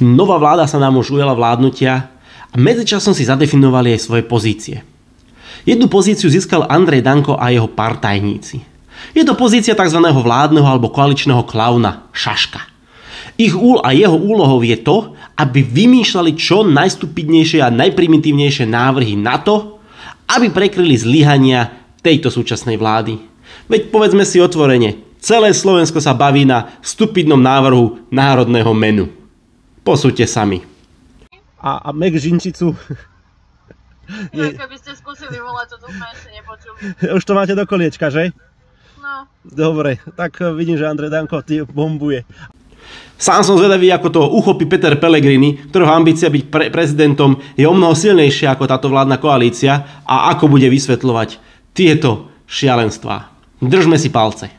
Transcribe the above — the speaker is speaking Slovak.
Nová vláda sa nám už ujala vládnutia a medzičasom si zadefinovali aj svoje pozície. Jednu pozíciu získal Andrej Danko a jeho partajníci. Je to pozícia tzv. Vládneho alebo koaličného klauna, šaška. Ich jeho úlohou je to, aby vymýšľali čo najstupidnejšie a najprimitívnejšie návrhy na to, aby prekryli zlyhania tejto súčasnej vlády. Veď povedzme si otvorene, celé Slovensko sa baví na stupidnom návrhu národného menu. Posúďte sami. A Mek Žinčicu? Keby ste skúsili volať, to sme ešte nepočuli. Už to máte do koliečka, že? No. Dobre, tak vidím, že Andrej Danko ty bombuje. Sám som zvedavý, ako to uchopí Peter Pellegrini, ktorého ambícia byť prezidentom je omnoho silnejšia ako táto vládna koalícia a ako bude vysvetľovať tieto šialenstvá. Držme si palce.